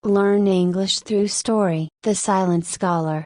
Learn English through story. The Silent Scholar.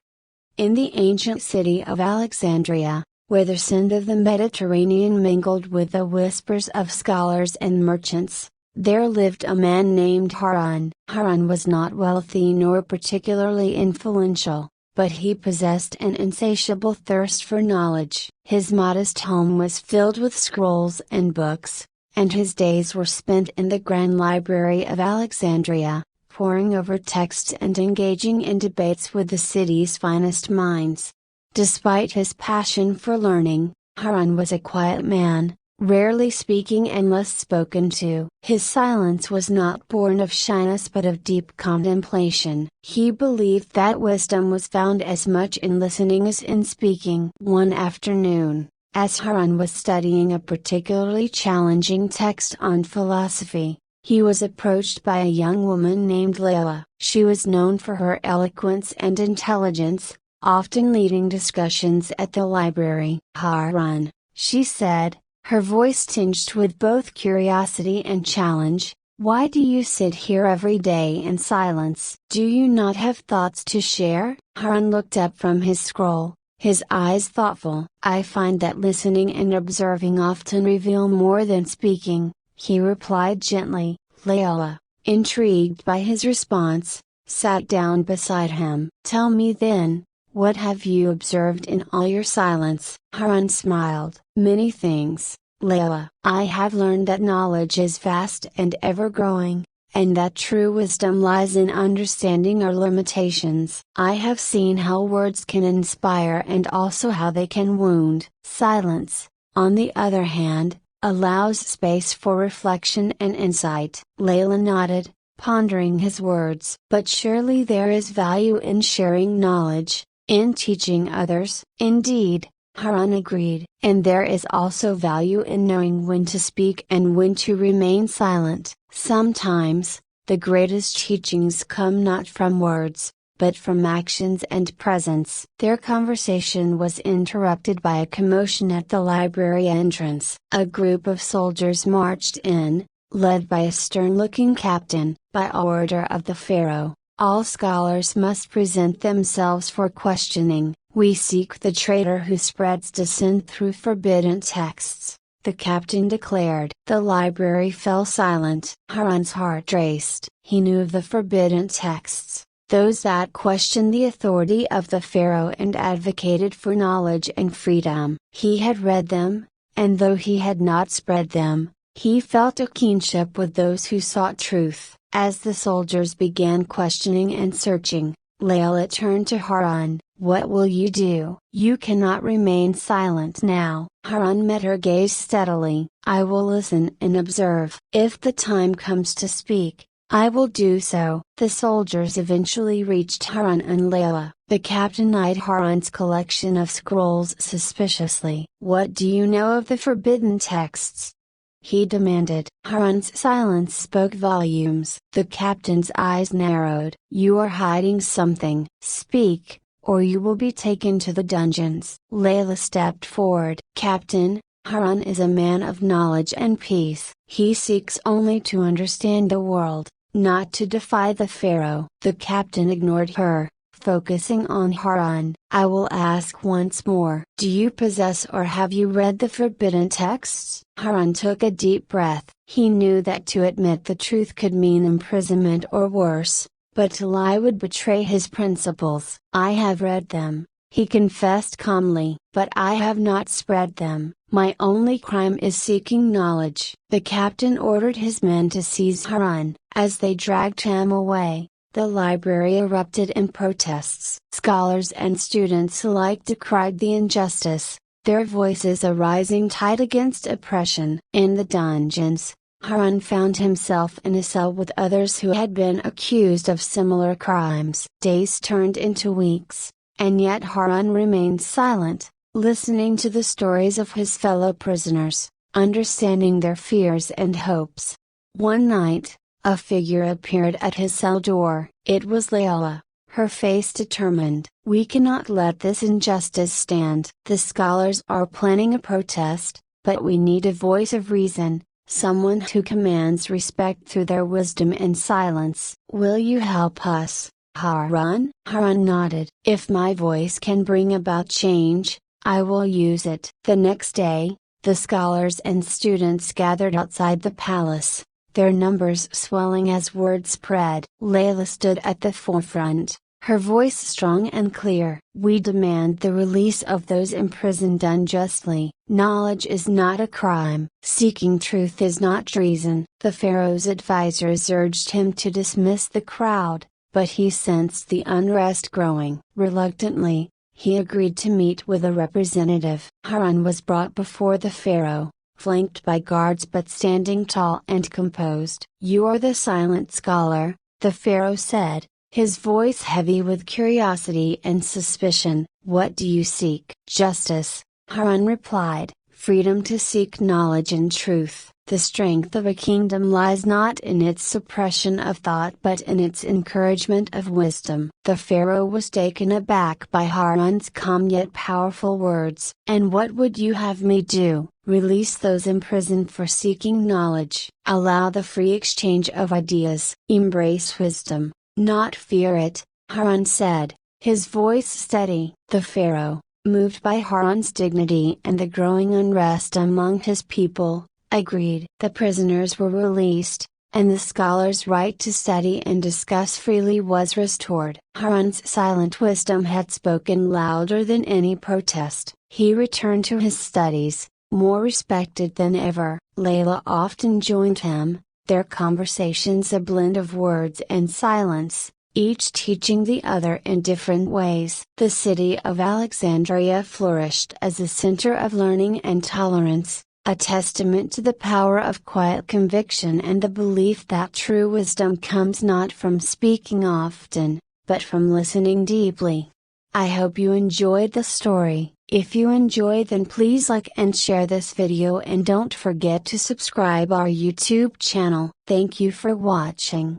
In the ancient city of Alexandria, where the scent of the Mediterranean mingled with the whispers of scholars and merchants, there lived a man named Harun. Harun was not wealthy nor particularly influential, but he possessed an insatiable thirst for knowledge. His modest home was filled with scrolls and books, and his days were spent in the grand library of Alexandria, poring over texts and engaging in debates with the city's finest minds. Despite his passion for learning, Harun was a quiet man, rarely speaking unless spoken to. His silence was not born of shyness but of deep contemplation. He believed that wisdom was found as much in listening as in speaking. One afternoon, as Harun was studying a particularly challenging text on philosophy, he was approached by a young woman named Layla. She was known for her eloquence and intelligence, often leading discussions at the library. "Harun," she said, her voice tinged with both curiosity and challenge, "why do you sit here every day in silence? Do you not have thoughts to share?" Harun looked up from his scroll, his eyes thoughtful. "I find that listening and observing often reveal more than speaking," he replied gently. Layla, intrigued by his response, sat down beside him. "Tell me then, what have you observed in all your silence?" Harun smiled. "Many things, Layla. I have learned that knowledge is vast and ever-growing, and that true wisdom lies in understanding our limitations. I have seen how words can inspire and also how they can wound. Silence, on the other hand, allows space for reflection and insight." Layla nodded, pondering his words. "But surely there is value in sharing knowledge, in teaching others." "Indeed," Harun agreed. "And there is also value in knowing when to speak and when to remain silent. Sometimes, the greatest teachings come not from words, but from actions and presence." Their conversation was interrupted by a commotion at the library entrance. A group of soldiers marched in, led by a stern-looking captain. "By order of the pharaoh, all scholars must present themselves for questioning. We seek the traitor who spreads dissent through forbidden texts," the captain declared. The library fell silent. Harun's heart raced. He knew of the forbidden texts, those that questioned the authority of the pharaoh and advocated for knowledge and freedom. He had read them, and though he had not spread them, he felt a kinship with those who sought truth. As the soldiers began questioning and searching, Layla turned to Harun. "What will you do? You cannot remain silent now." Harun met her gaze steadily. "I will listen and observe. If the time comes to speak, I will do so." The soldiers eventually reached Harun and Layla. The captain eyed Harun's collection of scrolls suspiciously. "What do you know of the forbidden texts?" he demanded. Harun's silence spoke volumes. The captain's eyes narrowed. "You are hiding something. Speak, or you will be taken to the dungeons." Layla stepped forward. "Captain, Harun is a man of knowledge and peace. He seeks only to understand the world, not to defy the pharaoh." The captain ignored her, focusing on Harun. "I will ask once more. Do you possess or have you read the forbidden texts?" Harun took a deep breath. He knew that to admit the truth could mean imprisonment or worse, but to lie would betray his principles. "I have read them," he confessed calmly. "But I have not spread them. My only crime is seeking knowledge." The captain ordered his men to seize Harun. As they dragged him away, the library erupted in protests. Scholars and students alike decried the injustice, their voices a rising tide against oppression. In the dungeons, Harun found himself in a cell with others who had been accused of similar crimes. Days turned into weeks, and yet Harun remained silent, listening to the stories of his fellow prisoners, understanding their fears and hopes. One night, a figure appeared at his cell door. It was Layla, her face determined. "We cannot let this injustice stand. The scholars are planning a protest, but we need a voice of reason, someone who commands respect through their wisdom and silence. Will you help us, Harun? Harun nodded. If my voice can bring about change, I will use it. The next day, the scholars and students gathered outside the palace, their numbers swelling as word spread. Layla stood at the forefront, her voice strong and clear. We demand the release of those imprisoned unjustly. Knowledge is not a crime. Seeking truth is not treason. The pharaoh's advisors urged him to dismiss the crowd, but he sensed the unrest growing. Reluctantly, he agreed to meet with a representative. Harun was brought before the pharaoh, flanked by guards but standing tall and composed. "You are the silent scholar," the pharaoh said, his voice heavy with curiosity and suspicion. "What do you seek?" "Justice," Harun replied, "freedom to seek knowledge and truth." The strength of a kingdom lies not in its suppression of thought but in its encouragement of wisdom. The pharaoh was taken aback by Harun's calm yet powerful words. "And what would you have me do?" "Release those imprisoned for seeking knowledge. Allow the free exchange of ideas. Embrace wisdom, not fear it," Harun said, his voice steady. The pharaoh, moved by Harun's dignity and the growing unrest among his people, agreed. The prisoners were released, and the scholars' right to study and discuss freely was restored. Harun's silent wisdom had spoken louder than any protest. He returned to his studies, more respected than ever. Layla often joined him, their conversations a blend of words and silence, each teaching the other in different ways. The city of Alexandria flourished as a center of learning and tolerance, a testament to the power of quiet conviction and the belief that true wisdom comes not from speaking often, but from listening deeply. I hope you enjoyed the story. If you enjoyed, then please like and share this video and don't forget to subscribe our YouTube channel. Thank you for watching.